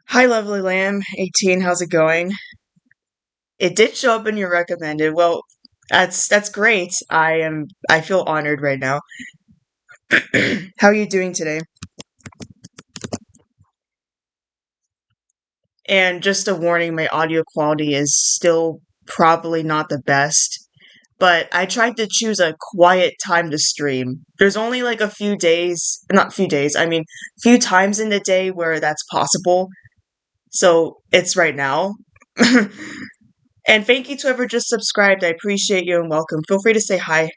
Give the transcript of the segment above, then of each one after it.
Hi, lovely lamb. 18, how's it going? It did show up in your recommended. Well, that's great. I feel honored right now. How are you doing today? And just a warning, my audio quality is still probably not the best, but I tried to choose a quiet time to stream. There's only like a few days, not few days, I mean, few times in the day where that's possible. So it's right now. And thank you to whoever just subscribed. I appreciate you and welcome. Feel free to say hi.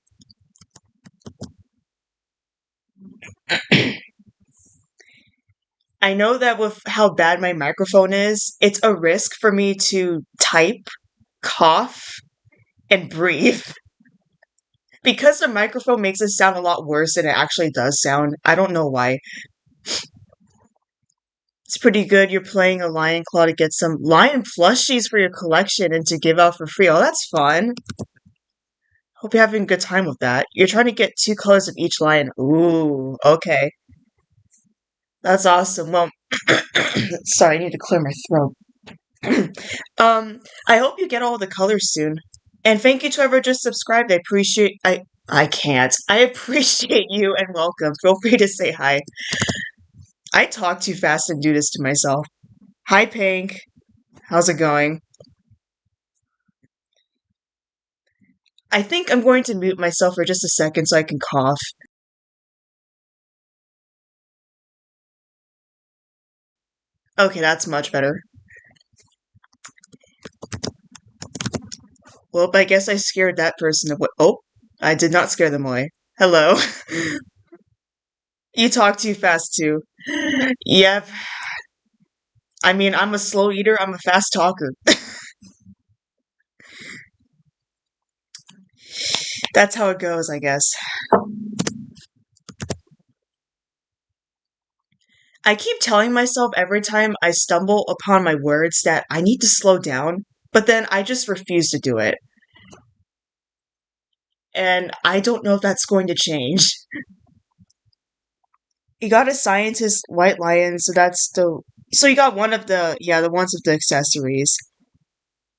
I know that with how bad my microphone is, it's a risk for me to type, cough, and breathe. Because the microphone makes it sound a lot worse than it actually does sound. I don't know why. It's pretty good. You're playing a lion claw to get some lion plushies for your collection and to give out for free. Oh, that's fun. Hope you're having a good time with that. You're trying to get two colors of each lion. Ooh, okay. That's awesome. Well, sorry, I need to clear my throat. I hope you get all the colors soon. And thank you to whoever just subscribed. I can't. I appreciate you and welcome. Feel free to say hi. I talk too fast and do this to myself. Hi Pink. How's it going? I think I'm going to mute myself for just a second so I can cough. Okay, that's much better. Well, I guess I scared that person away. Oh, I did not scare them away. Hello. You talk too fast too. Yep. I mean, I'm a slow eater, I'm a fast talker. That's how it goes, I guess. I keep telling myself every time I stumble upon my words that I need to slow down, but then I just refuse to do it. And I don't know if that's going to change. You got a scientist white lion, so that's the so you got one of the ones with the accessories.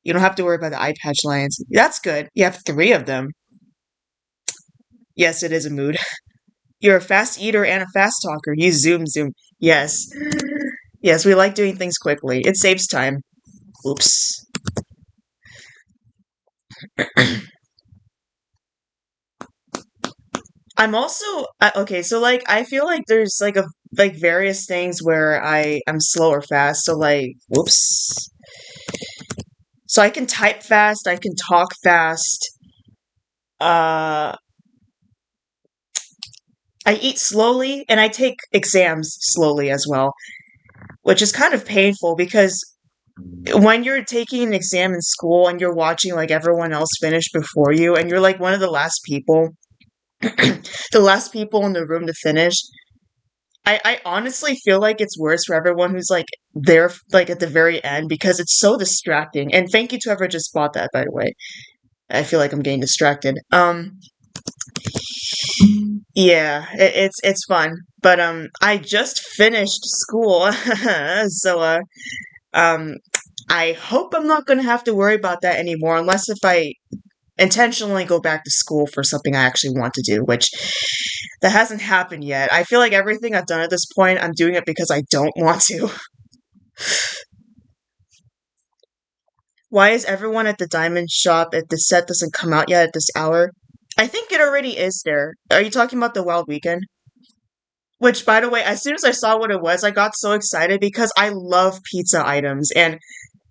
You don't have to worry about the eye patch lions. That's good. You have three of them. Yes, it is a mood. You're a fast eater and a fast talker. You zoom. Yes. Yes, we like doing things quickly. It saves time. Oops. I'm also okay. So like, I feel like there's like various things where I'm slow or fast. So like, whoops. So I can type fast. I can talk fast. Uh, I eat slowly, and I take exams slowly as well, which is kind of painful because when you're taking an exam in school and you're watching like everyone else finish before you, and you're like one of the last people, the last people in the room to finish. I honestly feel like it's worse for everyone who's like there like at the very end because it's so distracting. And thank you to whoever just bought that, by the way. I feel like I'm getting distracted. Yeah, it's fun. But I just finished school. So um I hope I'm not gonna have to worry about that anymore unless if I intentionally go back to school for something I actually want to do, which that hasn't happened yet. I feel like everything I've done at this point, I'm doing it because I don't want to. Why is everyone at the diamond shop if the set doesn't come out yet at this hour? I think it already is there. Are you talking about the Wild Weekend? Which, by the way, as soon as I saw what it was, I got so excited because I love pizza items. And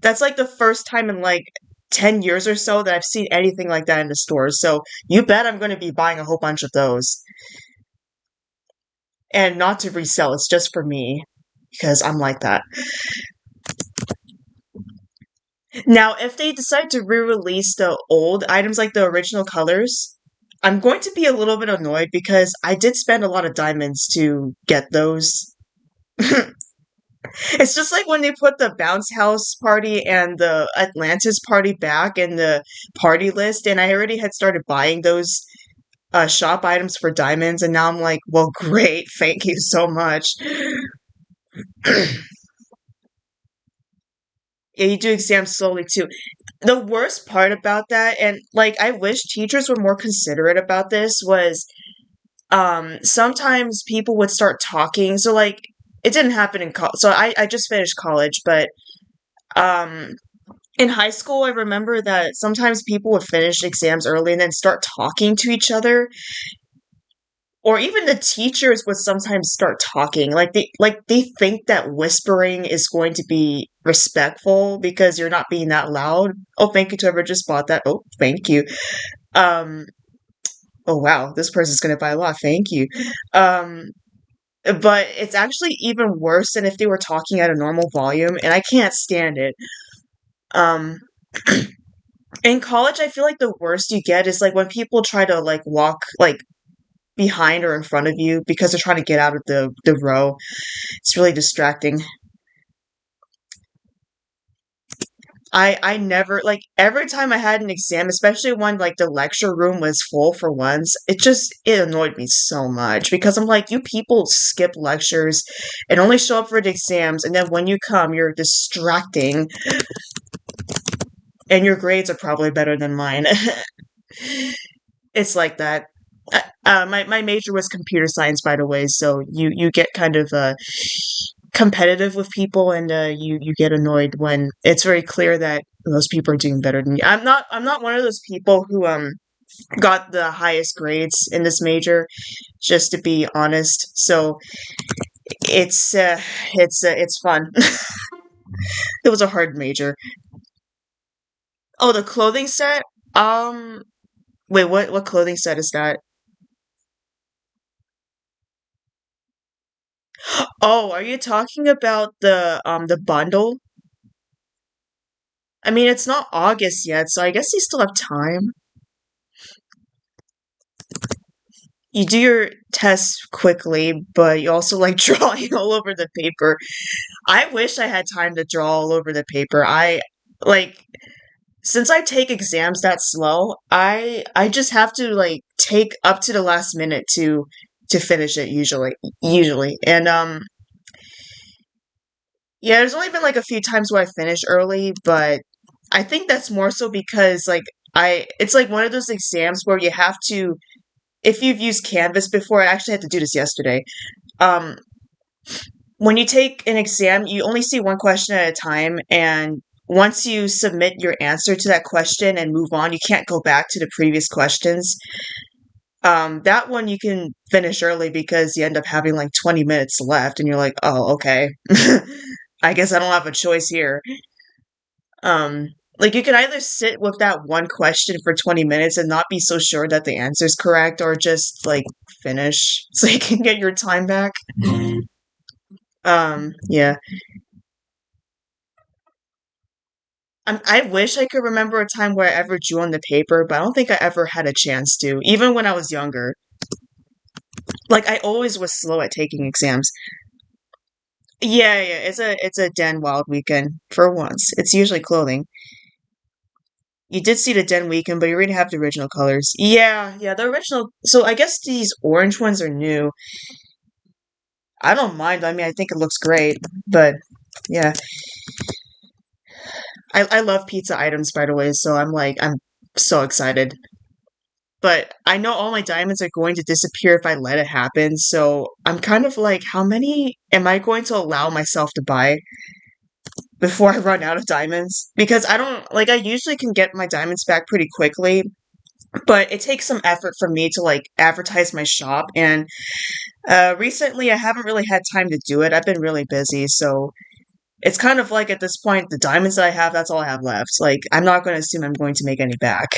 that's like the first time in like 10 years or so that I've seen anything like that in the stores. So you bet I'm going to be buying a whole bunch of those. And not to resell, it's just for me because I'm like that. Now, if they decide to re-release the old items like the original colors, I'm going to be a little bit annoyed because I did spend a lot of diamonds to get those. It's just like when they put the bounce house party and the Atlantis party back in the party list, and I already had started buying those shop items for diamonds, and now I'm like, well, great, thank you so much. Yeah, you do exams slowly too. The worst part about that, and like I wish teachers were more considerate about this, was sometimes people would start talking. So like it didn't happen in college. So I just finished college, but um in high school I remember that sometimes people would finish exams early and then start talking to each other, or even the teachers would sometimes start talking like they think that whispering is going to be respectful because you're not being that loud. Oh, thank you to whoever just bought that. Oh, thank you. um oh wow, this person's gonna buy a lot, thank you. um but it's actually even worse than if they were talking at a normal volume, and I can't stand it. um in college I feel like the worst you get is like when people try to like walk like behind or in front of you because they're trying to get out of the row. It's really distracting. I never like every time I had an exam, especially when like the lecture room was full for once, it annoyed me so much because I'm like, you people skip lectures and only show up for the exams, and then when you come, you're distracting, and your grades are probably better than mine. It's like that. My major was computer science, by the way, so you get kind of competitive with people, and you get annoyed when it's very clear that those people are doing better than you. I'm not one of those people who got the highest grades in this major, just to be honest. So it's it's fun. It was a hard major. Oh, the clothing set. Um, wait, what clothing set is that? Oh, are you talking about the bundle? I mean, it's not August yet, so I guess you still have time. You do your tests quickly, but you also like drawing all over the paper. I wish I had time to draw all over the paper. I like since I take exams that slow, I just have to like take up to the last minute to finish it usually. And yeah, there's only been like a few times where I finish early, but I think that's more so because like I it's like one of those exams where you have to, if you've used Canvas before, I actually had to do this yesterday. Um when you take an exam, you only see one question at a time, and once you submit your answer to that question and move on, you can't go back to the previous questions. That one you can finish early because you end up having like 20 minutes left, and you're like, oh, okay. I guess I don't have a choice here. Um, like you can either sit with that one question for 20 minutes and not be so sure that the answer is correct, or just like finish so you can get your time back. Yeah. I wish I could remember a time where I ever drew on the paper, but I don't think I ever had a chance to, even when I was younger. Like I always was slow at taking exams. Yeah, it's a Den Wild weekend for once. It's usually clothing. You did see the Den weekend, but you already have the original colors. Yeah, the original. So I guess these orange ones are new. I don't mind. I mean, I think it looks great, but yeah, I love pizza items, by the way. So I'm so excited. But I know all my diamonds are going to disappear if I let it happen. So I'm kind of like, how many am I going to allow myself to buy before I run out of diamonds? Because I don't like, I usually can get my diamonds back pretty quickly, but it takes some effort for me to like advertise my shop. And recently I haven't really had time to do it. I've been really busy. So it's kind of like at this point, the diamonds that I have, that's all I have left. Like, I'm not going to assume I'm going to make any back.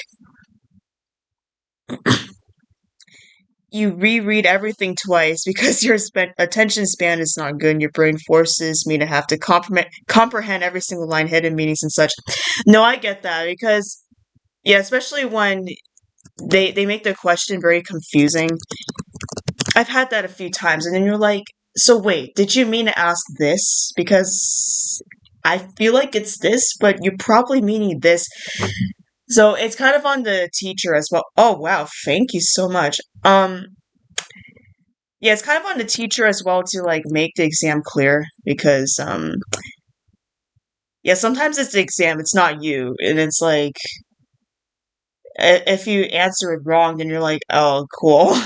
You reread everything twice because your attention span is not good and your brain forces me to have to comprehend every single line, hidden meanings and such. No, I get that because yeah, especially when they make the question very confusing. I've had that a few times, and then you're like, so wait, did you mean to ask this? Because I feel like it's this, but you're probably meaning this. So it's kind of on the teacher as well. Oh wow, thank you so much. Yeah, it's kind of on the teacher as well to like make the exam clear because Yeah, sometimes it's the exam, it's not you. And it's like, if you answer it wrong, then you're like, oh, cool.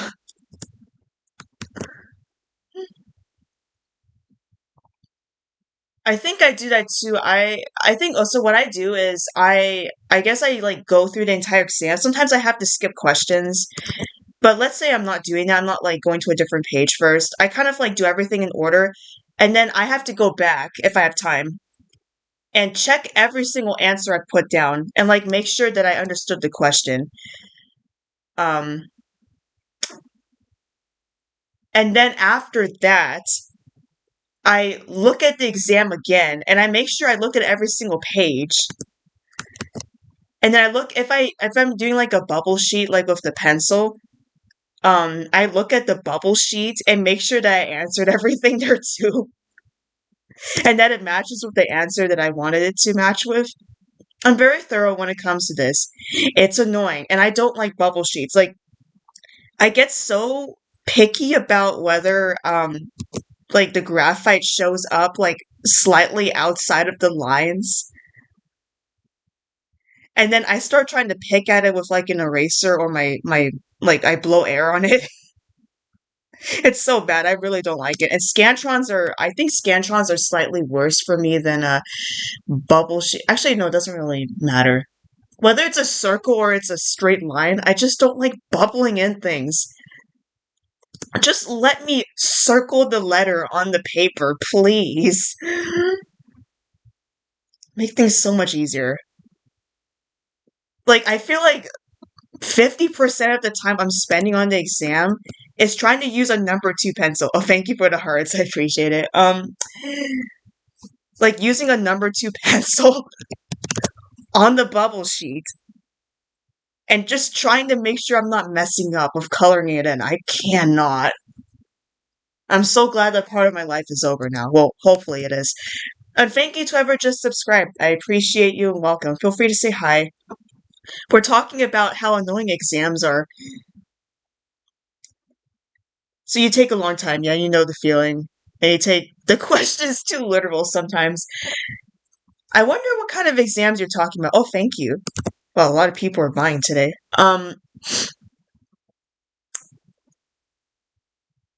I think I do that too. I think also what I do is I guess I like go through the entire exam. Sometimes I have to skip questions, but let's say I'm not doing that. I'm not like going to a different page first. I kind of like do everything in order, and then I have to go back if I have time and check every single answer I put down and like make sure that I understood the question. Um, and then after that, I look at the exam again and I make sure I look at every single page. And then I look if I'm doing like a bubble sheet like with the pencil, I look at the bubble sheet and make sure that I answered everything there too. And that it matches with the answer that I wanted it to match with. I'm very thorough when it comes to this. It's annoying. And I don't like bubble sheets. Like I get so picky about whether like the graphite shows up like slightly outside of the lines. And then I start trying to pick at it with like an eraser or my like I blow air on it. It's so bad. I really don't like it. And scantrons are I think scantrons are slightly worse for me than bubble sheet. Actually, no, it doesn't really matter. Whether it's a circle or it's a straight line, I just don't like bubbling in things. Just let me circle the letter on the paper, please. Make things so much easier. Like I feel like 50% of the time I'm spending on the exam is trying to use a number two pencil. Oh, thank you for the hearts. I appreciate it. Like using a number two pencil on the bubble sheet and just trying to make sure I'm not messing up with coloring it in. I cannot. I'm so glad that part of my life is over now. Well, hopefully it is. And thank you to whoever just subscribed. I appreciate you and welcome. Feel free to say hi. We're talking about how annoying exams are. So you take a long time, yeah, you know the feeling. And you take the questions too literal sometimes. I wonder what kind of exams you're talking about. Oh, thank you. Well, a lot of people are buying today.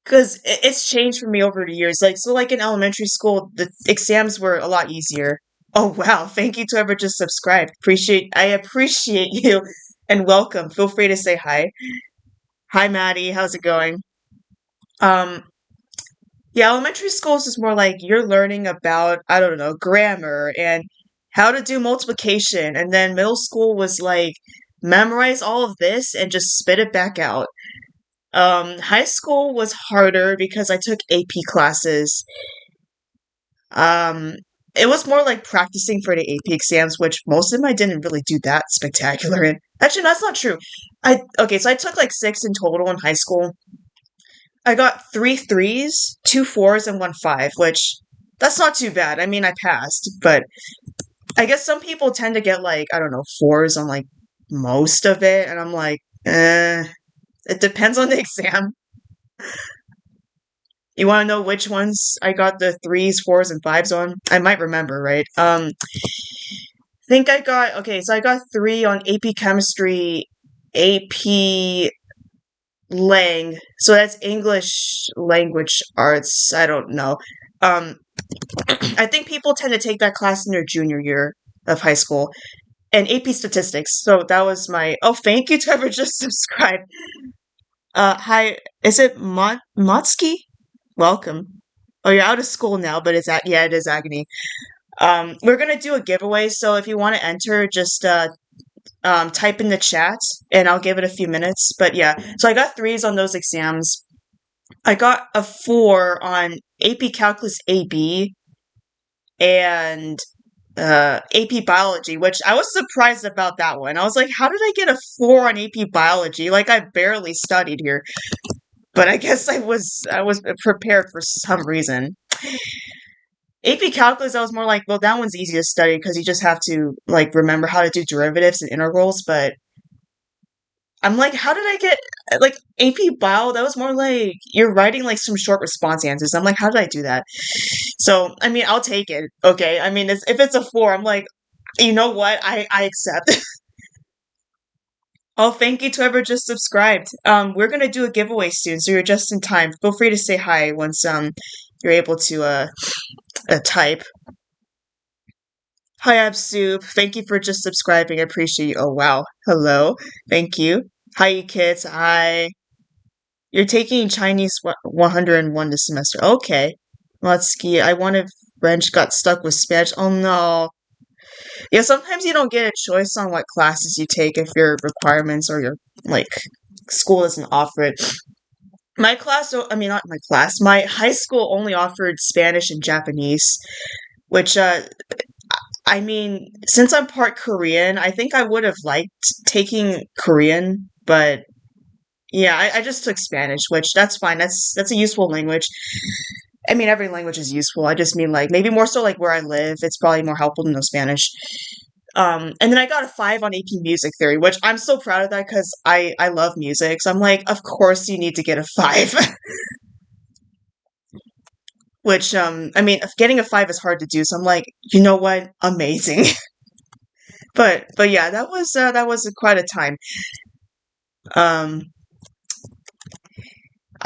Because it's changed for me over the years. Like, so like in elementary school, the exams were a lot easier. Oh wow, thank you to whoever just subscribed. I appreciate you and welcome. Feel free to say hi. Hi Maddie, how's it going? Um yeah, elementary school is just more like you're learning about, I don't know, grammar and how to do multiplication. And then middle school was like memorize all of this and just spit it back out. High school was harder because I took AP classes. Um, it was more like practicing for the AP exams, which most of them I didn't really do that spectacular in. Actually, that's not true. So I took like six in total in high school. I got three threes, two fours, and one five, which that's not too bad. I mean, I passed, but I guess some people tend to get like, I don't know, fours on like most of it, and I'm like, it depends on the exam. You want to know which ones I got the threes, fours, and fives on? I might remember, right? Think I got okay. So I got three on AP Chemistry, AP Lang. So that's English Language Arts. I don't know. Um, I think people tend to take that class in their junior year of high school, and AP Statistics. So that was my. Oh, thank you to whoever just subscribed. Hi. Is it Motsky? Welcome. Oh, you're out of school now, but yeah, it is Agony. We're gonna do a giveaway, so if you want to enter, just type in the chat, and I'll give it a few minutes. But yeah, so I got threes on those exams. I got a four on AP Calculus AB and AP Biology, which I was surprised about that one. I was like, how did I get a four on AP Biology? Like I barely studied here, but I guess I was prepared for some reason. AP Calculus, I was more like, well, that one's easy to study because you just have to like remember how to do derivatives and integrals. But I'm like, how did I get like AP Bio? That was more like you're writing like some short response answers. I'm like, how did I do that? So, I mean, I'll take it. Okay. I mean, if it's a four, I'm like, you know what? I accept. Oh, thank you to whoever just subscribed. We're gonna do a giveaway soon, so you're just in time. Feel free to say hi once you're able to type. Hi, I'm Soup. Thank you for just subscribing. I appreciate you. Oh wow. Hello. Thank you. Hi, you kids. Hi. You're taking Chinese 101 this semester. Okay. Let's ski. I wanted French, got stuck with Spanish. Oh no. Yeah, sometimes you don't get a choice on what classes you take if your requirements or your like school doesn't offer it. My class, I mean not my class, my high school only offered Spanish and Japanese, which I mean, since I'm part Korean, I think I would have liked taking Korean, but yeah, I just took Spanish, which that's fine. That's a useful language. I mean, every language is useful. I just mean like maybe more so like where I live, it's probably more helpful to know Spanish. And then I got a 5 on AP Music Theory, which I'm so proud of that because I love music. So I'm like, of course you need to get a 5. Which I mean, getting a 5 is hard to do. So I'm like, you know what? Amazing. But yeah, that was quite a time. Um,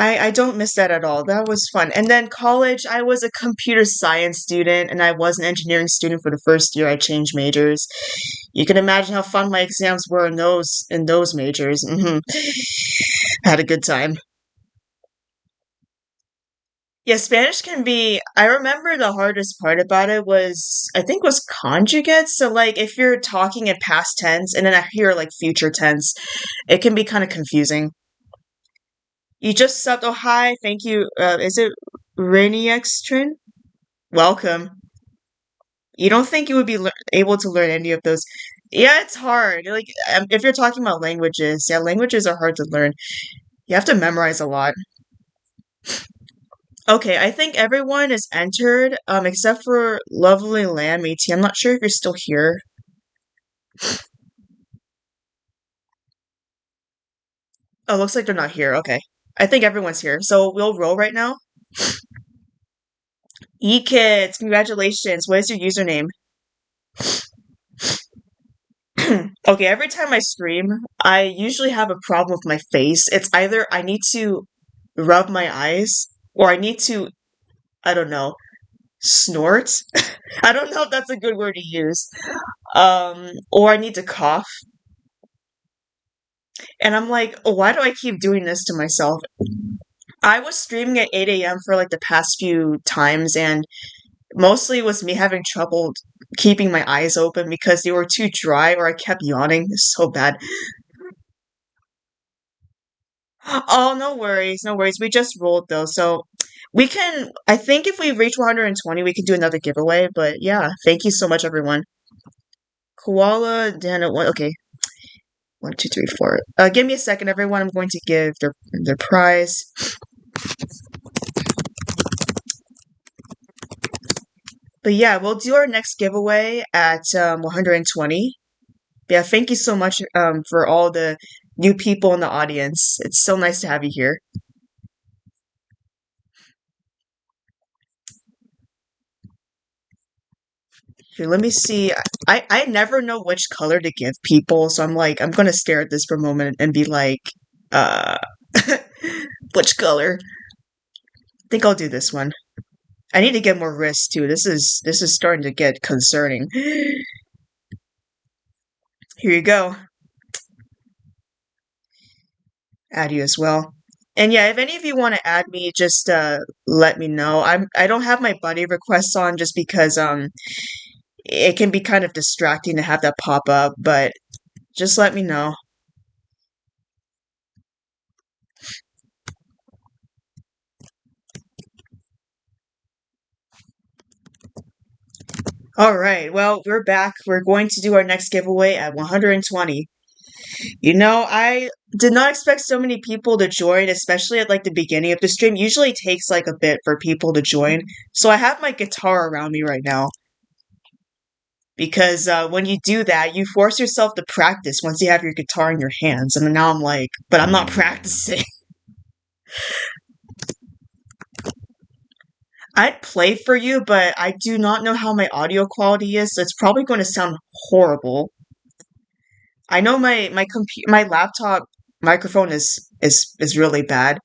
I don't miss that at all. That was fun. And then college, I was a computer science student and I was an engineering student for the first year. I changed majors. You can imagine how fun my exams were in those majors. Had a good time. Yeah, Spanish can be. I remember the hardest part about it was, I think, was conjugates. So, like, if you're talking in past tense and then I hear like future tense, it can be kind of confusing. You just subbed. Oh, hi. Thank you. Is it Rainy Extrin? Welcome. You don't think you would be able to learn any of those? Yeah, it's hard. Like, if you're talking about languages, yeah, languages are hard to learn. You have to memorize a lot. Okay, I think everyone is entered, except for Lovely Lamb AT. I'm not sure if you're still here. Oh, looks like they're not here. Okay. I think everyone's here. So we'll roll right now. E-Kids, congratulations. What is your username? Okay, every time I stream, I usually have a problem with my face. It's either I need to rub my eyes or I need to, I don't know, snort. I don't know if that's a good word to use. Or I need to cough. And I'm like, why do I keep doing this to myself? I was streaming at 8 a.m. for like the past few times, and mostly it was me having trouble keeping my eyes open because they were too dry or I kept yawning. It's so bad. Oh, no worries, no worries. We just rolled though, so we can. I think if we reach 120, we can do another giveaway. But yeah, thank you so much, everyone. Koala, Dana, one. Okay, 1, 2, 3, 4. Give me a second, everyone. I'm going to give their prize. But yeah, we'll do our next giveaway at 120. Yeah, thank you so much for all the new people in the audience. It's so nice to have you here. Here, let me see. I never know which color to give people, so I'm like, I'm gonna stare at this for a moment and be like, uh, which color? I think I'll do this one. I need to get more wrist too. This is starting to get concerning. Here you go. Add you as well. And yeah, if any of you want to add me, just let me know. I don't have my buddy requests on just because it can be kind of distracting to have that pop up, but just let me know. All right, well, we're back. We're going to do our next giveaway at 120. You know, I did not expect so many people to join, especially at like the beginning of the stream. Usually takes like a bit for people to join. So I have my guitar around me right now because when you do that, you force yourself to practice once you have your guitar in your hands. And now I'm like, but I'm not practicing. I'd play for you, but I do not know how my audio quality is, so it's probably going to sound horrible. I know my laptop microphone is really bad.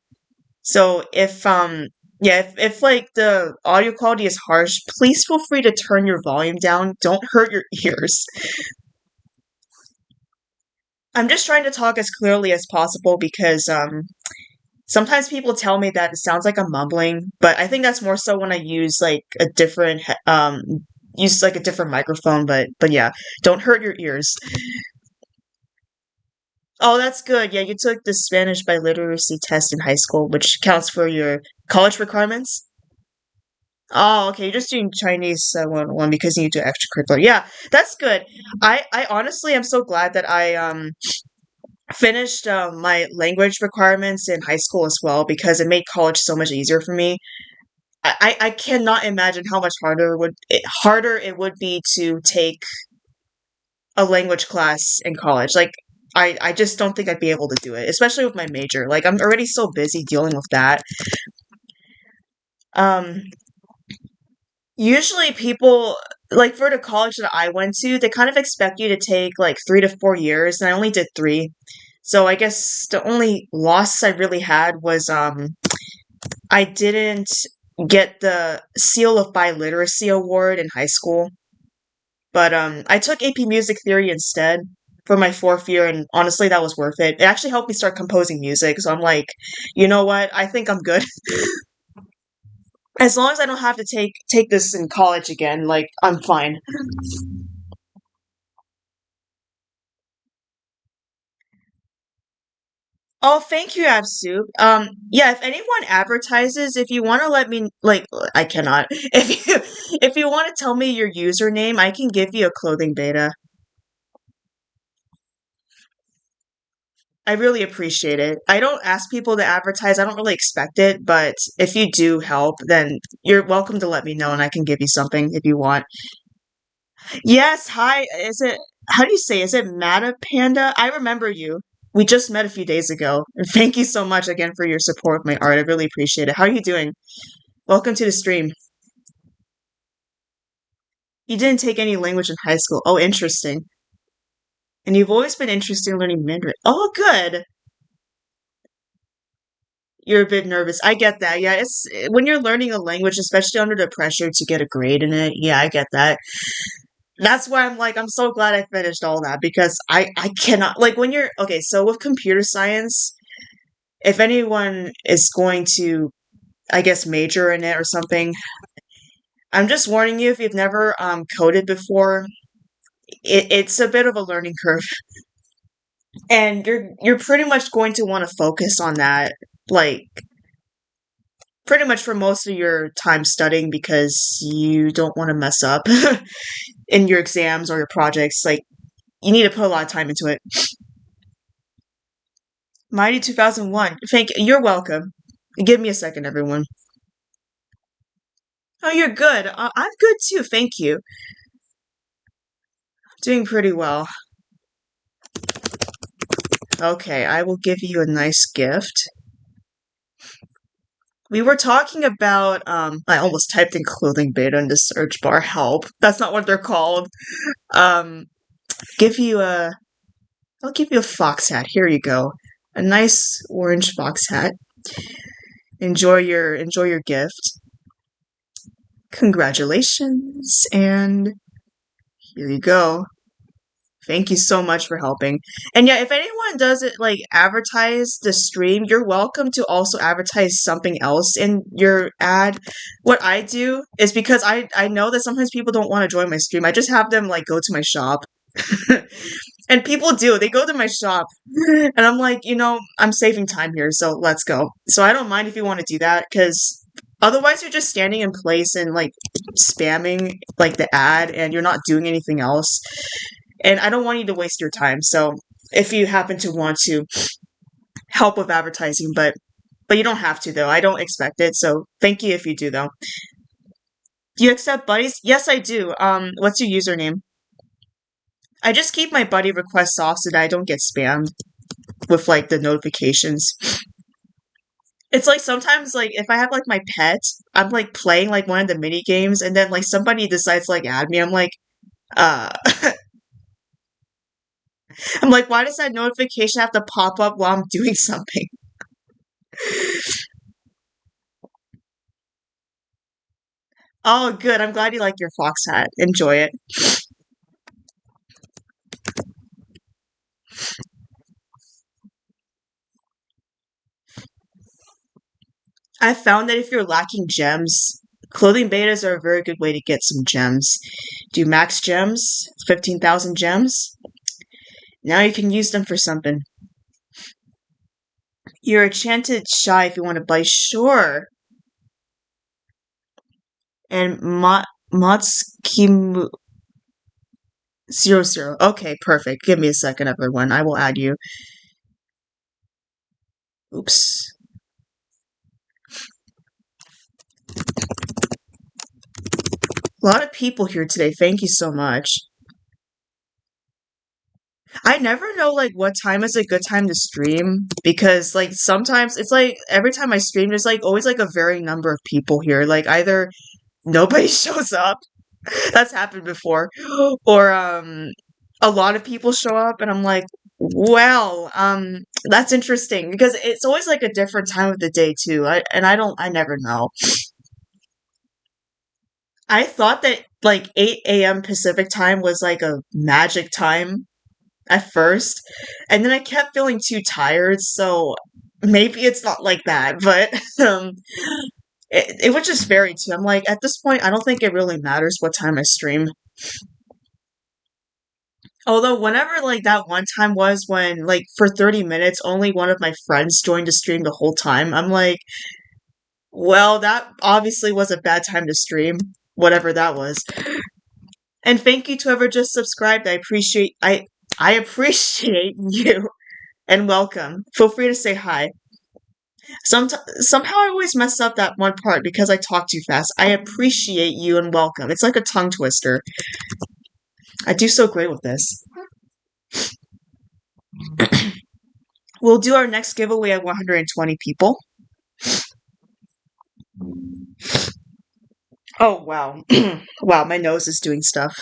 So if like the audio quality is harsh, please feel free to turn your volume down. Don't hurt your ears. I'm just trying to talk as clearly as possible because sometimes people tell me that it sounds like I'm mumbling, but I think that's more so when I use like a different use like a different microphone, but yeah, don't hurt your ears. Oh, that's good. Yeah, you took the Spanish by literacy test in high school, which counts for your college requirements. Oh, okay. You're just doing Chinese 101 because you need to do extracurricular. Yeah, that's good. I honestly am so glad that I finished my language requirements in high school as well because it made college so much easier for me. I cannot imagine how much harder it would be to take a language class in college. Like I just don't think I'd be able to do it, especially with my major. Like I'm already so busy dealing with that. Um, Usually people like for the college that I went to, they kind of expect you to take like 3 to 4 years, and I only did three. So I guess the only loss I really had was I didn't get the Seal of Biliteracy award in high school. But I took AP Music Theory instead for my fourth year, and honestly, that was worth it. It actually helped me start composing music, so I'm like, you know what? I think I'm good. As long as I don't have to take this in college again, like I'm fine. Oh, thank you, Absu. Yeah, if anyone advertises, if you want to let me, like, I cannot. If you want to tell me your username, I can give you a clothing beta. I really appreciate it. I don't ask people to advertise. I don't really expect it, but if you do help, then you're welcome to let me know and I can give you something if you want. Yes, hi. How do you say? Is it Mata Panda? I remember you. We just met a few days ago. And thank you so much again for your support of my art. I really appreciate it. How are you doing? Welcome to the stream. You didn't take any language in high school. Oh, interesting. And you've always been interested in learning Mandarin. Oh, good. You're a bit nervous. I get that. Yeah, it's when you're learning a language, especially under the pressure to get a grade in it. Yeah, I get that. That's why I'm like, I'm so glad I finished all that because I cannot like when you're okay, so with computer science, if anyone is going to, I guess, major in it or something, I'm just warning you if you've never coded before, it's a bit of a learning curve. And you're pretty much going to want to focus on that, like pretty much for most of your time studying because you don't want to mess up in your exams or your projects. Like you need to put a lot of time into it. Mighty 2001. You're welcome. Give me a second, everyone. Oh, you're good. I'm good too. Thank you. Doing pretty well. Okay, I will give you a nice gift. We were talking about I almost typed in clothing beta in the search bar. Help. That's not what they're called. Um give you a I'll give you a fox hat. Here you go. A nice orange fox hat. Enjoy your gift. Congratulations and here you go. Thank you so much for helping. And yeah, if anyone does it like advertise the stream, you're welcome to also advertise something else in your ad. What I do is because I know that sometimes people don't want to join my stream. I just have them like go to my shop. And people do. They go to my shop. And I'm like, I'm saving time here, so let's go. So I don't mind if you want to do that cuz otherwise you're just standing in place and like spamming like the ad and you're not doing anything else. And I don't want you to waste your time. So if you happen to want to help with advertising, but you don't have to though. I don't expect it. So thank you if you do though. Do you accept buddies? Yes, I do. What's your username? I just keep my buddy requests off so that I don't get spammed with like the notifications. It's like sometimes like if I have like my pet, I'm like playing like one of the mini games and then like somebody decides to like add me. I'm like, uh I'm like, why does that notification have to pop up while I'm doing something? Oh, good. I'm glad you like your fox hat. Enjoy it. I found that if you're lacking gems, clothing betas are a very good way to get some gems. Do max gems, 15,000 gems. Now you can use them for something. You're enchanted shy if you want to buy. Sure. And Motskimu 00. Okay, perfect. Give me a second, everyone. I will add you. Oops. A lot of people here today. Thank you so much. I never know like what time is a good time to stream because like sometimes it's like every time I stream there's like always like a varying number of people here. Like either nobody shows up. That's happened before. Or a lot of people show up and I'm like, well, that's interesting because it's always like a different time of the day too. I never know. I thought that like 8 a.m. Pacific time was like a magic time at first, and then I kept feeling too tired, so maybe it's not like that, but it was just very too. I'm like, at this point, I don't think it really matters what time I stream. Although, whenever like that one time was when like for 30 minutes, only one of my friends joined the stream the whole time, I'm like, well, that obviously was a bad time to stream, whatever that was. And thank you to whoever just subscribed. I appreciate you and welcome. Feel free to say hi. Somehow I always mess up that one part because I talk too fast. I appreciate you and welcome. It's like a tongue twister. I do so great with this. We'll do our next giveaway at 120 people. Oh, wow. Wow, my nose is doing stuff.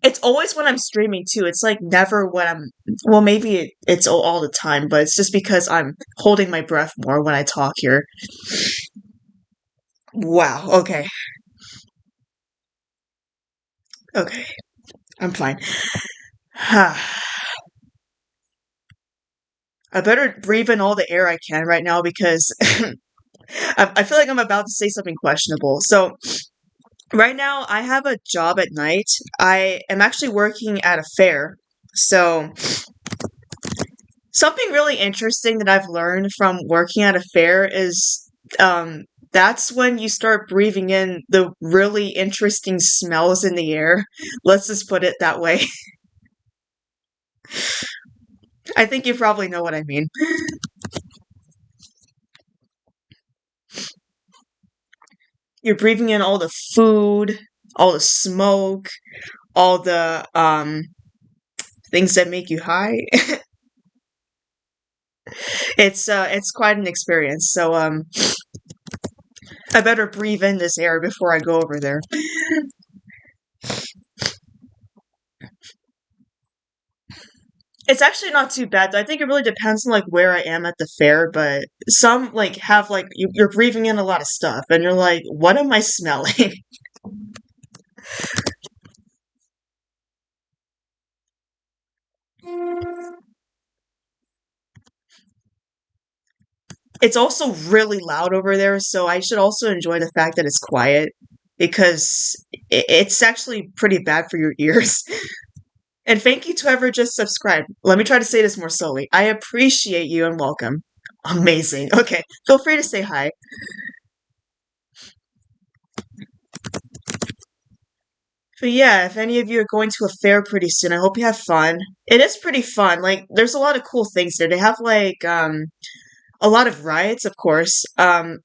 It's always when I'm streaming too. It's like never when I'm. Well, maybe it's all the time, but it's just because I'm holding my breath more when I talk here. Wow. Okay. Okay. I'm fine. I better breathe in all the air I can right now because I feel like I'm about to say something questionable. So, right now, I have a job at night. I am actually working at a fair. So, something really interesting that I've learned from working at a fair is that's when you start breathing in the really interesting smells in the air. Let's just put it that way. I think you probably know what I mean. You're breathing in all the food, all the smoke, all the things that make you high. It's quite an experience. So I better breathe in this air before I go over there. It's actually not too bad though. I think it really depends on like where I am at the fair, but some like have like you're breathing in a lot of stuff and you're like, what am I smelling? It's also really loud over there, so I should also enjoy the fact that it's quiet because it's actually pretty bad for your ears. And thank you to whoever just subscribed. Let me try to say this more slowly. I appreciate you and welcome. Amazing. Okay, feel free to say hi. But yeah, if any of you are going to a fair pretty soon, I hope you have fun. It is pretty fun. Like, there's a lot of cool things there. They have like a lot of rides, of course.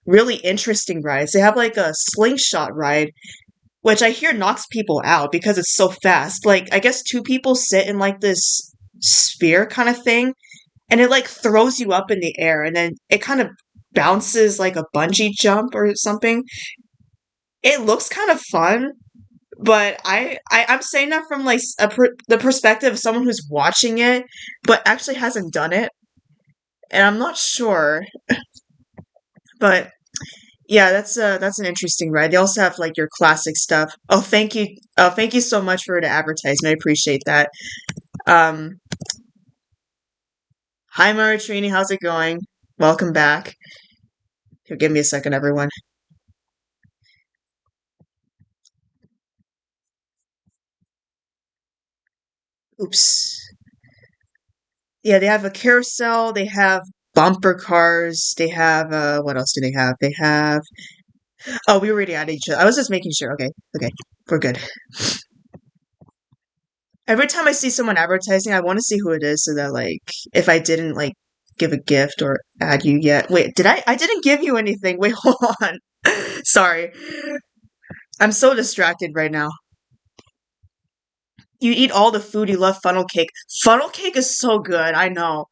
Really interesting rides. They have like a slingshot ride which I hear knocks people out because it's so fast. Like, I guess two people sit in like this sphere kind of thing, and it like throws you up in the air, and then it kind of bounces like a bungee jump or something. It looks kind of fun, but I'm saying that from like the perspective of someone who's watching it, but actually hasn't done it, and I'm not sure. But yeah, that's an interesting ride. They also have like your classic stuff. Oh, thank you. Oh, thank you so much for the advertisement. I appreciate that. Um, Hi Maritrini, how's it going? Welcome back. Here, give me a second, everyone. Oops. Yeah, they have a carousel. They have bumper cars. They have what else do they have? They have oh, we already added each other. I was just making sure. Okay, okay, we're good. Every time I see someone advertising, I want to see who it is so that like if I didn't like give a gift or add you yet. Wait, did I? I didn't give you anything. Wait, hold on. Sorry. I'm so distracted right now. You eat all the food. You love funnel cake. Funnel cake is so good. I know.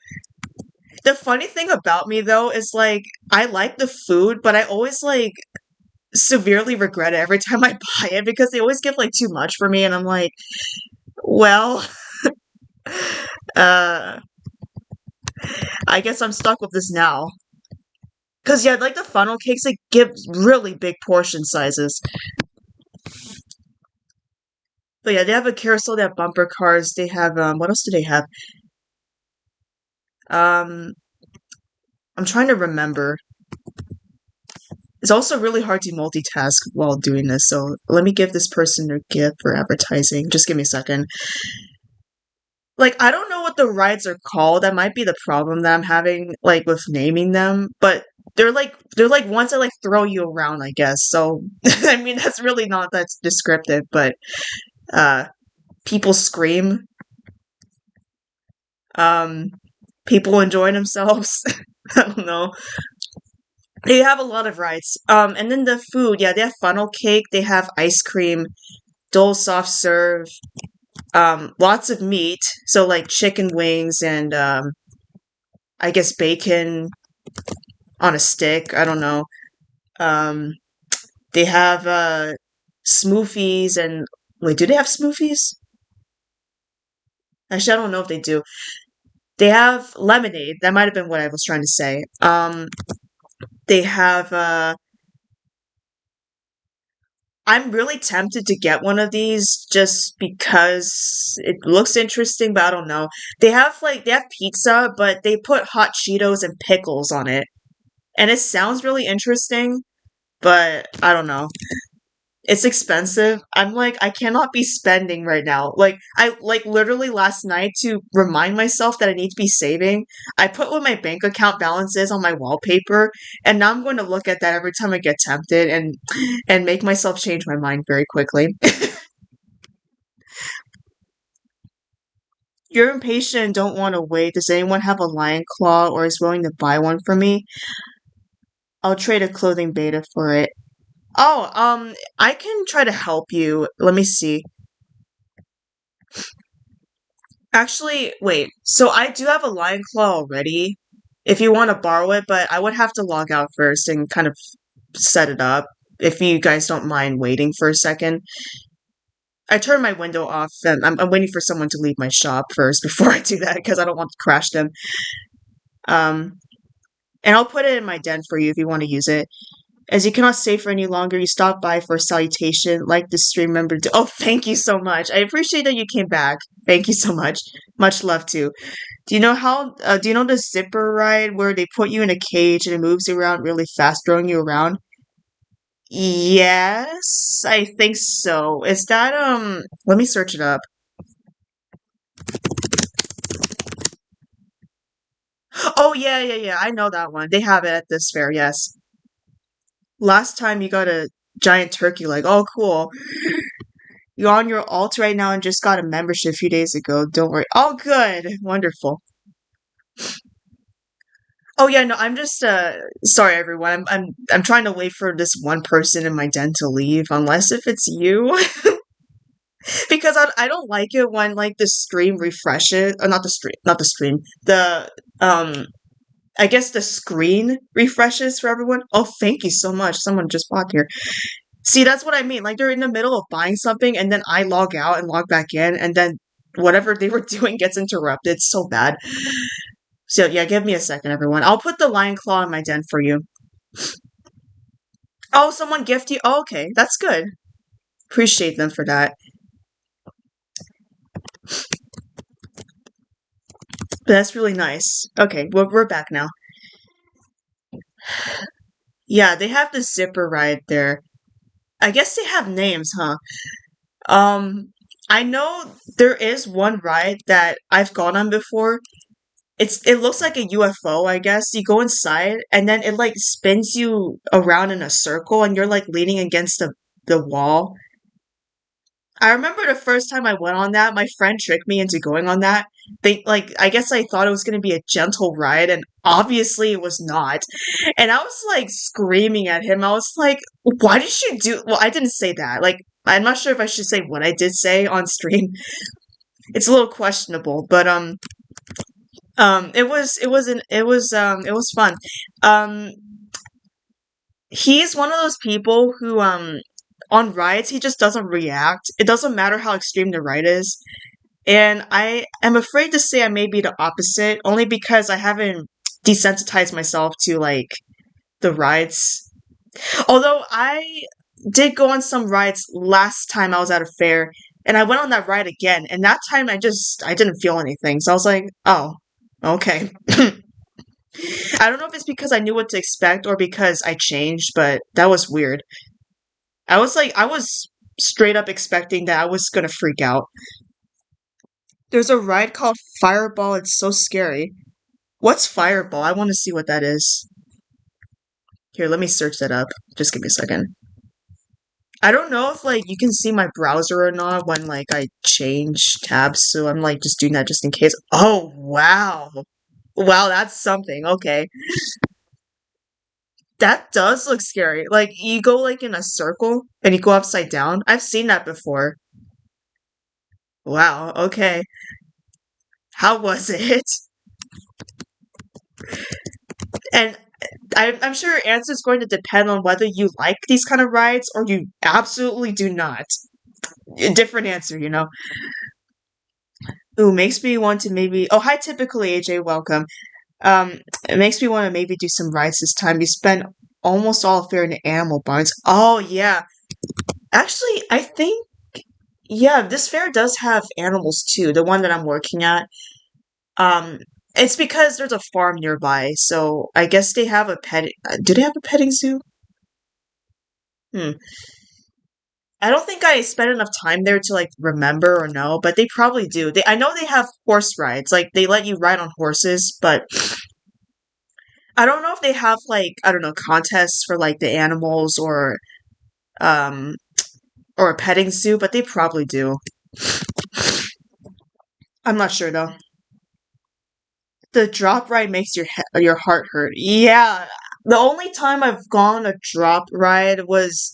The funny thing about me though is like I like the food, but I always like severely regret it every time I buy it because they always give like too much for me and I'm like, well, uh I guess I'm stuck with this now. Cause yeah, like the funnel cakes, they give really big portion sizes. But yeah, they have a carousel, they have bumper cars, they have what else do they have? Um I'm trying to remember. It's also really hard to multitask while doing this, so let me give this person a gift for advertising. Just give me a second. Like, I don't know what the rides are called. That might be the problem that I'm having, like, with naming them, but they're like ones that like throw you around, I guess. So I mean that's really not that descriptive, but uh people scream, um people enjoy themselves. I don't know. They have a lot of rides. And then the food, yeah, they have funnel cake, they have ice cream, Dole soft serve, lots of meat, so like chicken wings and I guess bacon on a stick. I don't know. Um, they have smoothies and wait, do they have smoothies? Actually, I don't know if they do. They have lemonade. That might have been what I was trying to say. They have I'm really tempted to get one of these just because it looks interesting, but I don't know. They have pizza, but they put hot Cheetos and pickles on it. And it sounds really interesting, but I don't know. It's expensive. I'm like, I cannot be spending right now. Like, I like literally last night to remind myself that I need to be saving. I put what my bank account balance is on my wallpaper, and now I'm going to look at that every time I get tempted and make myself change my mind very quickly. You're impatient and don't want to wait. Does anyone have a lion claw or is willing to buy one for me? I'll trade a clothing beta for it. Oh, I can try to help you. Let me see. Actually, wait. So I do have a lion claw already. If you want to borrow it, but I would have to log out first and kind of set it up. If you guys don't mind waiting for a second. I turned my window off and I'm waiting for someone to leave my shop first before I do that because I don't want to crash them. Um, and I'll put it in my den for you if you want to use it. As you cannot stay for any longer, you stop by for a salutation, like the stream member. Oh, thank you so much. I appreciate that you came back. Thank you so much. Much love too. Do you know how? Do you know the zipper ride where they put you in a cage and it moves you around really fast, throwing you around? Yes, I think so. Is that Let me search it up. Oh yeah, yeah, yeah. I know that one. They have it at this fair. Yes. Last time you got a giant turkey leg. Oh, cool. You're on your alt right now and just got a membership a few days ago. Don't worry. Oh, good. Wonderful. Oh yeah, no, I'm just sorry everyone. I'm trying to wait for this one person in my den to leave, unless if it's you. Because I don't like it when like the stream refreshes, not the stream, the um I guess the screen refreshes for everyone. Oh, thank you so much. Someone just walked here. See, that's what I mean. Like they're in the middle of buying something and then I log out and log back in and then whatever they were doing gets interrupted. It's so bad. So yeah, give me a second, everyone. I'll put the lion claw in my den for you. Oh, someone gift you? Oh, okay, that's good. Appreciate them for that. That's really nice. Okay, we're back now. Yeah, they have the zipper ride there. I guess they have names, huh? Um, I know there is one ride that I've gone on before. It looks like a UFO, I guess. You go inside and then it like spins you around in a circle and you're like leaning against the wall. I remember the first time I went on that, my friend tricked me into going on that. They like I guess I thought it was gonna be a gentle ride and obviously it was not. And I was like screaming at him. I was like, why did you do well, I didn't say that. Like I'm not sure if I should say what I did say on stream. It's a little questionable, but it was fun. Um he's one of those people who on rides he just doesn't react. It doesn't matter how extreme the ride is. And I am afraid to say I may be the opposite, only because I haven't desensitized myself to like the rides. Although I did go on some rides last time I was at a fair, and I went on that ride again, and that time I didn't feel anything. So I was like, oh, okay. I don't know if it's because I knew what to expect or because I changed, but that was weird. I was straight up expecting that I was gonna freak out. There's a ride called Fireball. It's so scary. What's Fireball? I want to see what that is. Here, let me search that up. Just give me a second. I don't know if like you can see my browser or not when like I change tabs, so I'm like just doing that just in case. Oh, wow. Wow, that's something. Okay. That does look scary. Like you go like in a circle and you go upside down. I've seen that before. Wow, okay. How was it? And I'm sure your answer is going to depend on whether you like these kind of rides or you absolutely do not. A different answer, you know. Ooh, makes me want to maybe. Oh, hi, typically AJ, welcome. It makes me want to maybe do some rides this time. You spent almost all fair in the animal barns. Oh yeah, actually, I think yeah, this fair does have animals too. The one that I'm working at. Um, it's because there's a farm nearby, so I guess they have a pet. Do they have a petting zoo? Hmm. I don't think I spent enough time there to like remember or know, but they probably do. I know they have horse rides, like they let you ride on horses, but I don't know if they have like I don't know contests for like the animals um or a petting zoo, but they probably do. I'm not sure though. The drop ride makes your heart hurt. Yeah, the only time I've gone a drop ride was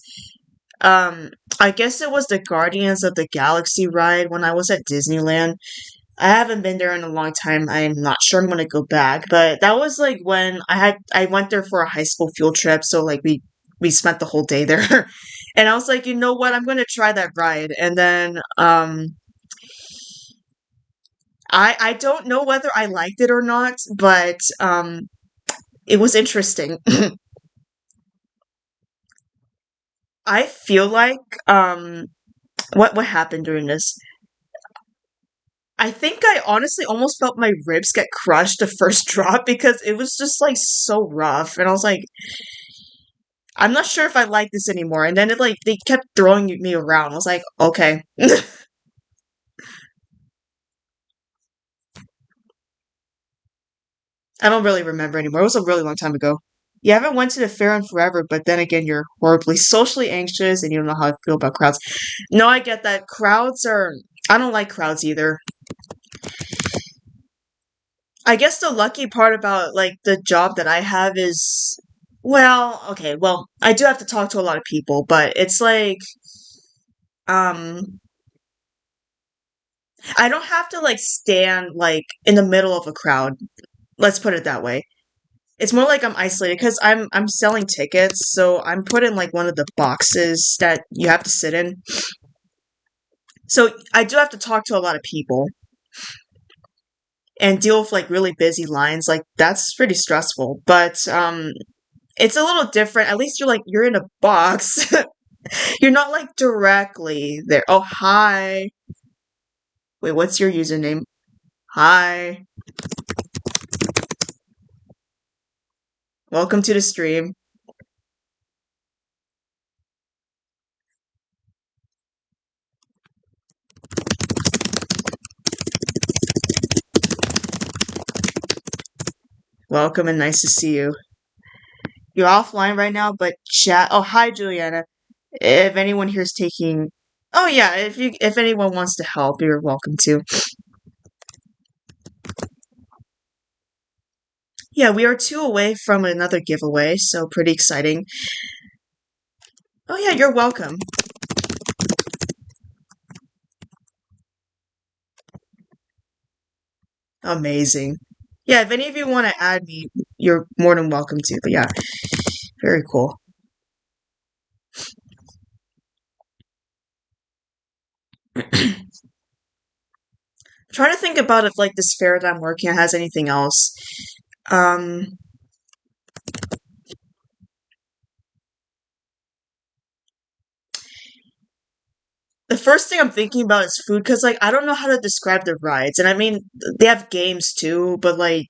um I guess it was the Guardians of the Galaxy ride when I was at Disneyland. I haven't been there in a long time. I'm not sure I'm gonna go back, but that was like when I went there for a high school field trip, so like we spent the whole day there. And I was like, you know what, I'm gonna try that ride. And then I don't know whether I liked it or not, but it was interesting. I feel like what happened during this? I think I honestly almost felt my ribs get crushed the first drop because it was just like so rough. And I was like, I'm not sure if I like this anymore. And then it like they kept throwing me around. I was like, okay. I don't really remember anymore. It was a really long time ago. You haven't went to the fair in forever, but then again, you're horribly socially anxious and you don't know how I feel about crowds. No, I get that. Crowds are. I don't like crowds either. I guess the lucky part about like the job that I have is, well, okay, well, I do have to talk to a lot of people, but it's like, um, I don't have to like stand like in the middle of a crowd. Let's put it that way. It's more like I'm isolated because I'm selling tickets, so I'm put in like one of the boxes that you have to sit in. So I do have to talk to a lot of people and deal with like really busy lines. Like that's pretty stressful, but it's a little different. At least you're in a box. You're not like directly there. Oh, hi. Wait, what's your username? Hi. Welcome to the stream. Welcome and nice to see you. You're offline right now, but chat. Oh, hi, Juliana. If anyone here is taking, oh yeah, if anyone wants to help, you're welcome to. Yeah, we are two away from another giveaway, so pretty exciting. Oh yeah, you're welcome. Amazing. Yeah, if any of you want to add me, you're more than welcome to. But yeah, very cool. Trying to think about if like this fair that I'm working at has anything else. Um, the first thing I'm thinking about is food because like I don't know how to describe the rides, and I mean they have games too, but like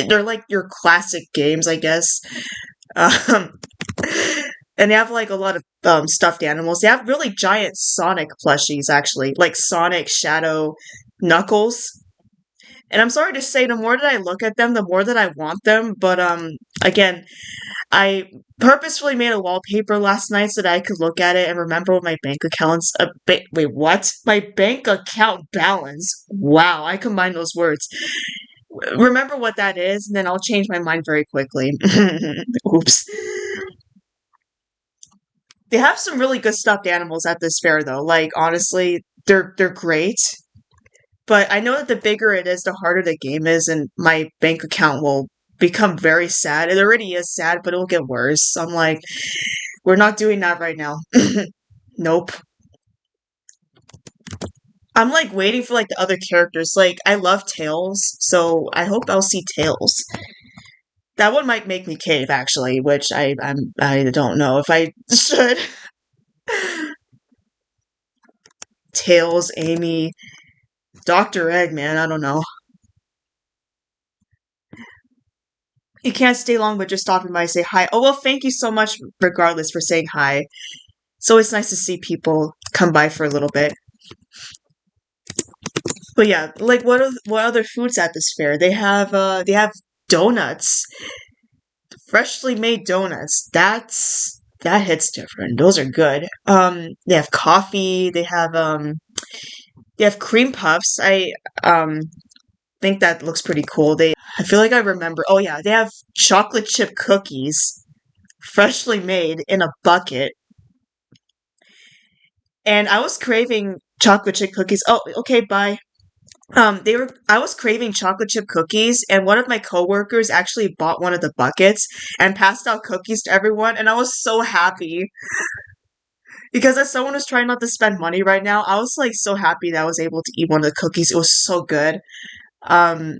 they're like your classic games, I guess. Um, and they have like a lot of stuffed animals. They have really giant Sonic plushies, actually, like Sonic, Shadow, Knuckles. And I'm sorry to say, the more that I look at them, the more that I want them. But again, I purposefully made a wallpaper last night so that I could look at it and remember what my bank account's. Wait, what? My bank account balance. Wow, I combined those words. Remember what that is, and then I'll change my mind very quickly. Oops. They have some really good stuffed animals at this fair, though. Like honestly, they're great. But I know that the bigger it is, the harder the game is, and my bank account will become very sad. It already is sad, but it'll get worse. So I'm like, we're not doing that right now. Nope. I'm like waiting for like the other characters. Like I love Tails, so I hope I'll see Tails. That one might make me cave actually, which I don't know if I should. Tails, Amy, Dr. Eggman, I don't know. You can't stay long, but just stopping by to say hi. Oh well, thank you so much regardless for saying hi. It's always nice to see people come by for a little bit. But yeah, like what other foods at this fair? They have donuts. Freshly made donuts. That hits different. Those are good. They have coffee, they have cream puffs. I think that looks pretty cool. I feel like I remember. Oh yeah, they have chocolate chip cookies, freshly made in a bucket. And I was craving chocolate chip cookies. Oh, okay, bye. I was craving chocolate chip cookies, and one of my coworkers actually bought one of the buckets and passed out cookies to everyone, and I was so happy because as someone who's trying not to spend money right now, I was like so happy that I was able to eat one of the cookies. It was so good. Um,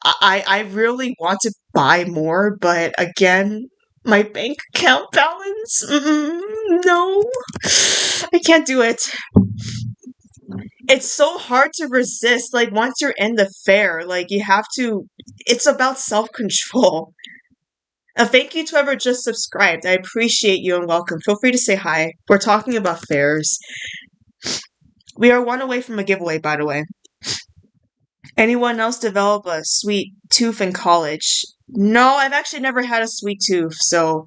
I really want to buy more, but again, my bank account balance, no, I can't do it. It's so hard to resist. Like once you're in the fair, like you have to. It's about self control. Thank you to whoever just subscribed. I appreciate you and welcome. Feel free to say hi. We're talking about fairs. We are one away from a giveaway, by the way. Anyone else develop a sweet tooth in college? No, I've actually never had a sweet tooth. So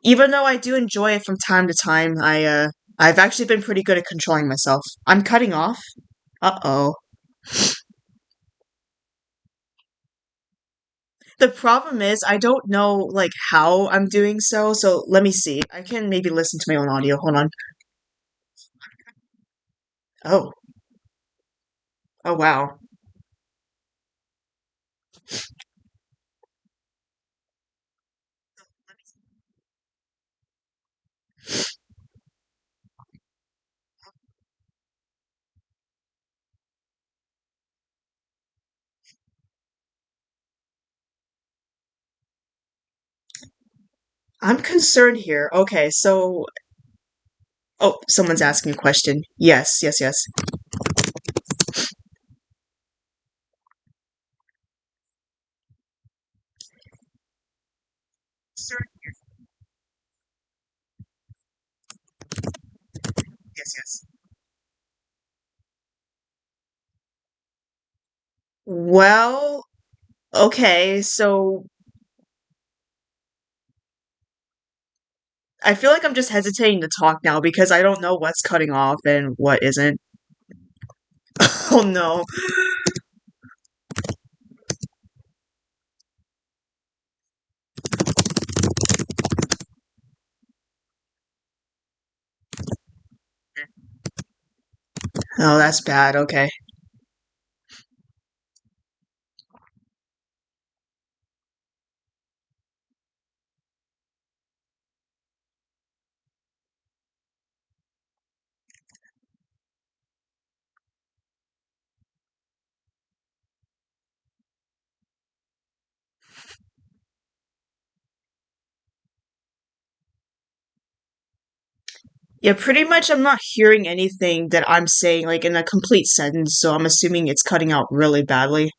even though I do enjoy it from time to time, I've actually been pretty good at controlling myself. I'm cutting off. Uh oh. The problem is I don't know like how I'm doing so let me see. I can maybe listen to my own audio. Hold on. Oh. Oh wow. I'm concerned here. Okay, so oh, someone's asking a question. Yes, yes, yes. Concerned here. Yes, yes. Well, okay, so I feel like I'm just hesitating to talk now because I don't know what's cutting off and what isn't. Oh no. Oh, that's bad. Okay. Yeah, pretty much I'm not hearing anything that I'm saying like in a complete sentence, so I'm assuming it's cutting out really badly.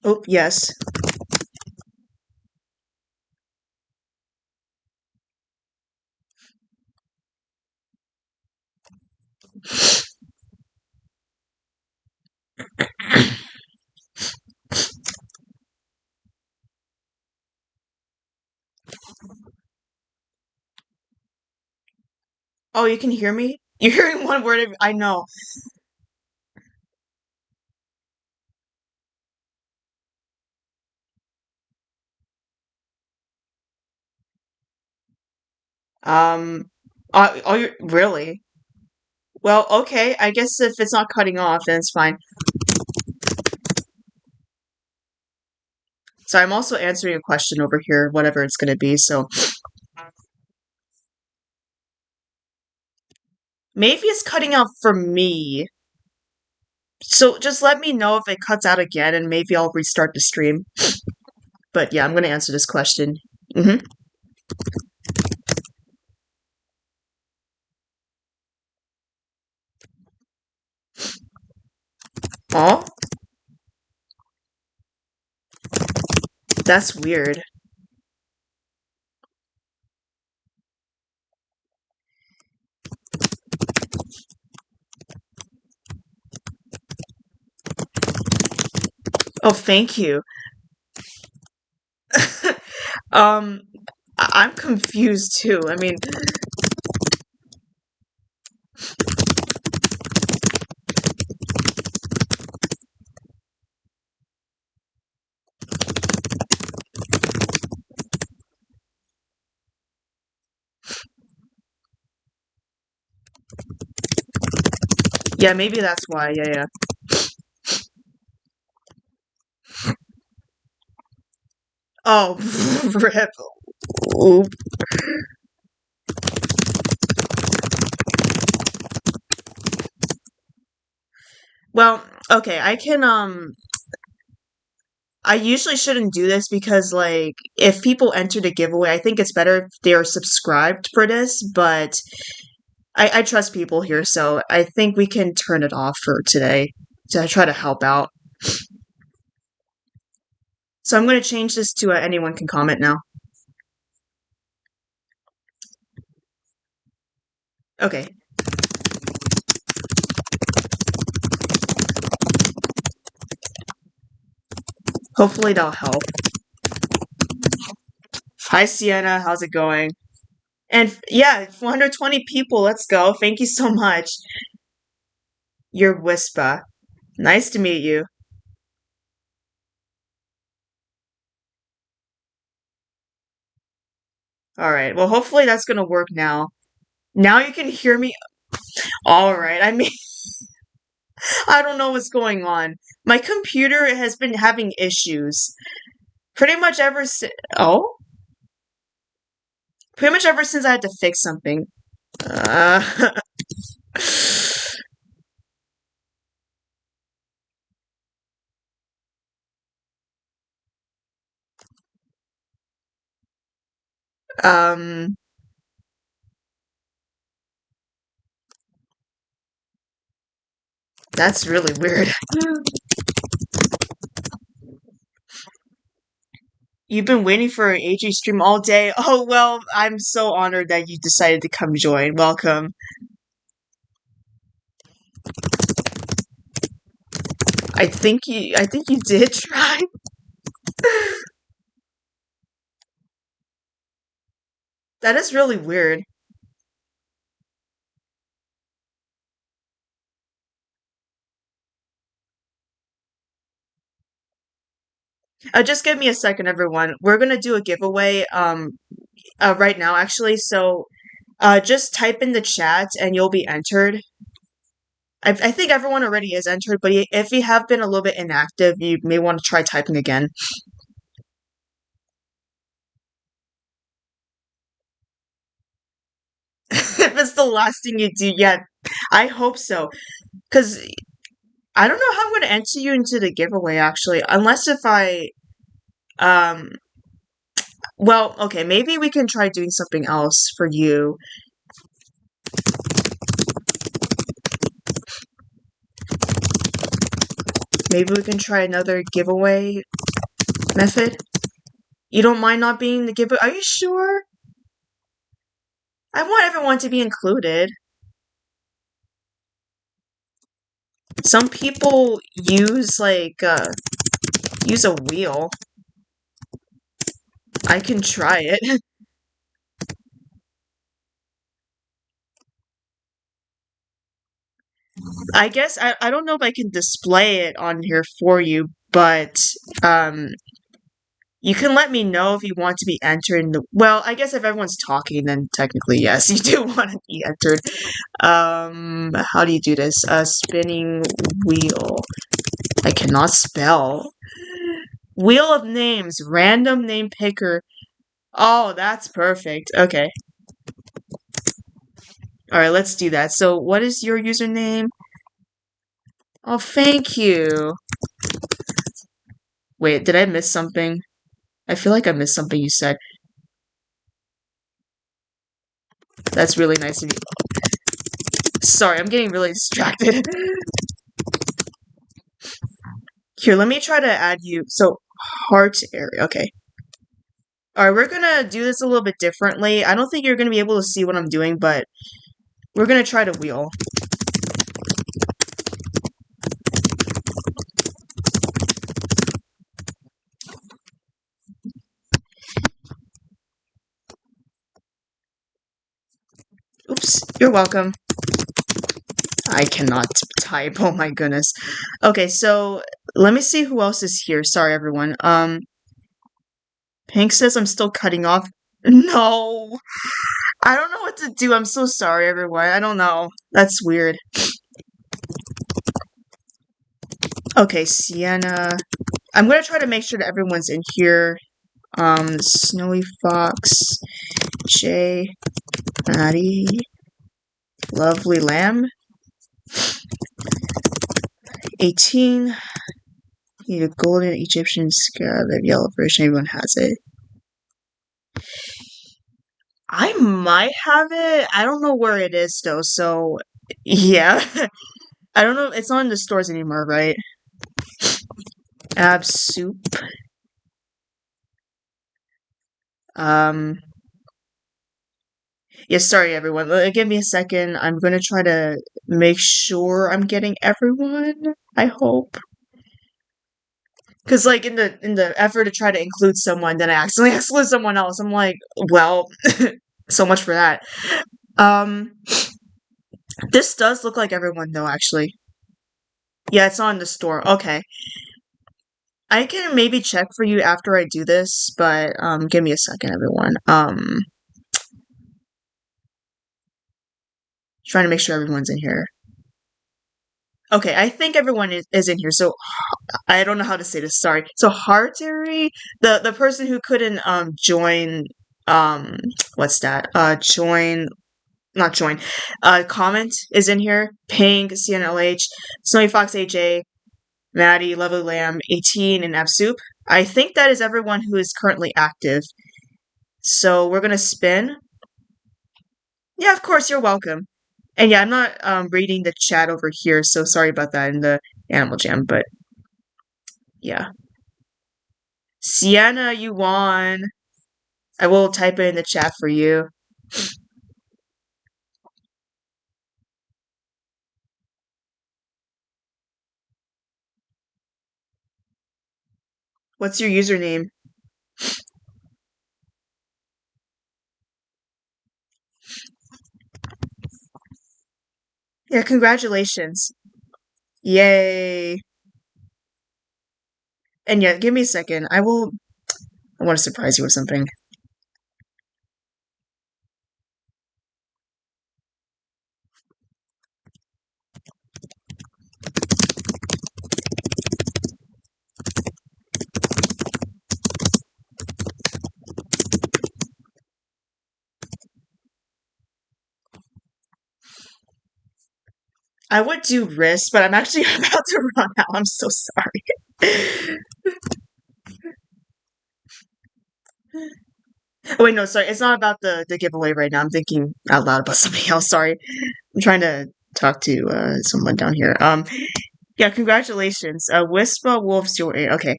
Oh, yes. Oh, you can hear me? You're hearing one word I know. Um, oh, you really? Well, okay. I guess if it's not cutting off, then it's fine. So I'm also answering a question over here, whatever it's going to be. So maybe it's cutting out for me. So just let me know if it cuts out again, and maybe I'll restart the stream. But yeah, I'm going to answer this question. Mm-hmm. Oh, that's weird. Oh, thank you. um, I'm confused too. I mean, yeah, maybe that's why. Yeah, yeah. Oh, rip. Oop. Well, okay, I usually shouldn't do this because like if people enter the giveaway, I think it's better if they're subscribed for this, but I trust people here, so I think we can turn it off for today to try to help out. So I'm going to change this to anyone can comment now. Okay. Hopefully that'll help. Hi, Sienna. How's it going? And yeah, 420 people. Let's go. Thank you so much. You're Whisper. Nice to meet you. All right. Well, hopefully that's gonna work now. Now you can hear me. All right. I mean, I don't know what's going on. My computer has been having issues pretty much ever since. Oh, pretty much ever since I had to fix something. Uh, um, that's really weird. You've been waiting for an AG stream all day. Oh, well, I'm so honored that you decided to come join. Welcome. I think you did try. That is really weird. Just give me a second, everyone. We're gonna do a giveaway right now actually. So just type in the chat and you'll be entered. I think everyone already is entered, but if you have been a little bit inactive, you may want to try typing again. If it's the last thing you do, yeah, I hope so. Because I don't know how I'm going to enter you into the giveaway, actually. Unless if um, well, okay, maybe we can try doing something else for you. Maybe we can try another giveaway method. You don't mind not being the giveaway? Are you sure? I want everyone to be included. Some people use use a wheel. I can try it. I guess I don't know if I can display it on here for you, but um you can let me know if you want to be entered in the well, I guess if everyone's talking then technically yes, you do want to be entered. How do you do this? Spinning wheel. I cannot spell. Wheel of names, random name picker. Oh, that's perfect. Okay. All right, let's do that. So, what is your username? Oh, thank you. Wait, did I miss something? I feel like I missed something you said. That's really nice of you. Sorry, I'm getting really distracted. Here, let me try to add you. So, heart area. Okay. Alright, we're gonna do this a little bit differently. I don't think you're gonna be able to see what I'm doing, but we're gonna try to wheel. Oops, you're welcome. I cannot type. Oh my goodness. Okay, so let me see who else is here. Sorry, everyone. Pink says I'm still cutting off. No, I don't know what to do. I'm so sorry, everyone. I don't know. That's weird. Okay, Sienna. I'm gonna try to make sure that everyone's in here. Snowy Fox, Jay, Maddie, Lovely Lamb, 18. Need a golden Egyptian scarab, yellow version. Everyone has it. I might have it. I don't know where it is though. So, yeah, I don't know. It's not in the stores anymore, right? Ab soup. Um. Yeah, sorry everyone. Give me a second. I'm gonna try to make sure I'm getting everyone. I hope. Because like in the effort to try to include someone, then I accidentally exclude someone else. I'm like, well, so much for that. Um, this does look like everyone though, actually. Yeah, it's on the store. Okay. I can maybe check for you after I do this, but give me a second, everyone. Trying to make sure everyone's in here. Okay, I think everyone is in here. So I don't know how to say this. Sorry. So Hartary, the person who couldn't join what's that? Join not join. Comment is in here. Ping, CNLH, Snowy Fox AJ, Maddie, Lovely Lamb, 18, and Absoup. I think that is everyone who is currently active. So we're gonna spin. Yeah, of course, you're welcome. And yeah, I'm not reading the chat over here, so sorry about that in the Animal Jam, but yeah. Sienna, you won. I will type it in the chat for you. What's your username? Yeah, congratulations. Yay. And yeah, give me a second. I want to surprise you with something. I would do wrist, but I'm actually about to run out. I'm so sorry. Oh, wait, no, sorry. It's not about the giveaway right now. I'm thinking out loud about something else. Sorry. I'm trying to talk to someone down here. Yeah, congratulations. Whisper Wolves your okay.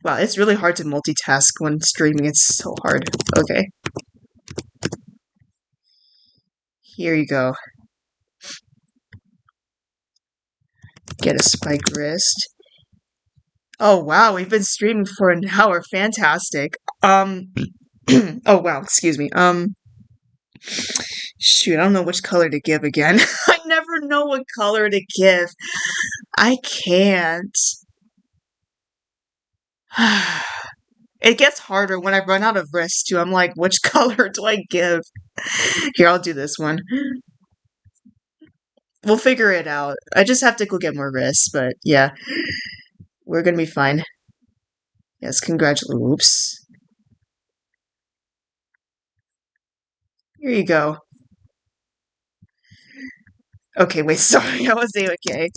Wow, it's really hard to multitask when streaming. It's so hard. Okay. Here you go. Get a spiked wrist. Oh wow, we've been streaming for an hour. Fantastic. Oh wow, excuse me. Shoot, I don't know which color to give again. I never know what color to give. I can't. It gets harder when I run out of wrists too. I'm like, which color do I give? Here, I'll do this one. We'll figure it out. I just have to go get more wrists, but yeah, we're gonna be fine. Yes, congratulations. Oops. Here you go. Okay, wait, sorry, I was saying okay.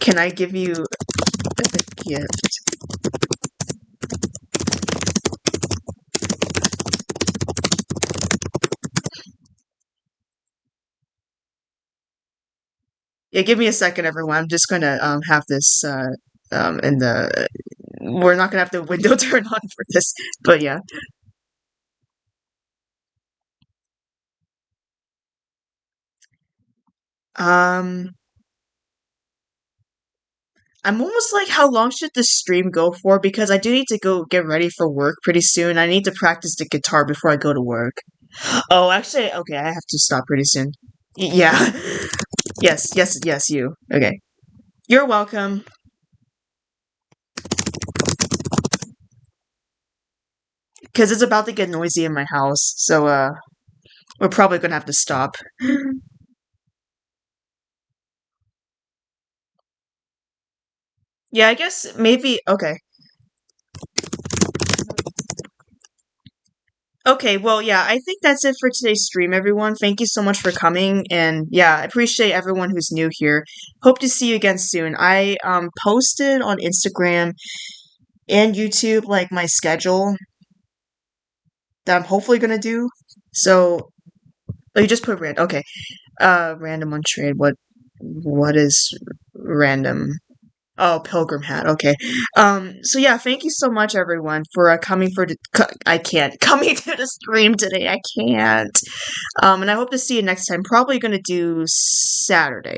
Can I give you a gift? Yeah, give me a second, everyone. I'm just gonna have this in the we're not gonna have the window turn on for this, but yeah. Um I'm almost like how long should the stream go for? Because I do need to go get ready for work pretty soon. I need to practice the guitar before I go to work. Oh, actually, okay, I have to stop pretty soon. Yeah. Yes, yes, yes, you. Okay. You're welcome. Because it's about to get noisy in my house, so we're probably gonna have to stop. Yeah, I guess maybe okay. Okay, well, yeah, I think that's it for today's stream, everyone. Thank you so much for coming, and yeah, I appreciate everyone who's new here. Hope to see you again soon. I posted on Instagram and YouTube like my schedule that I'm hopefully gonna do. So, oh, you just put random. Okay, random on trade. What is random? Oh, pilgrim hat. Okay. So yeah, thank you so much, everyone, for coming I can't coming to the stream today. I can't. And I hope to see you next time. Probably gonna do Saturday.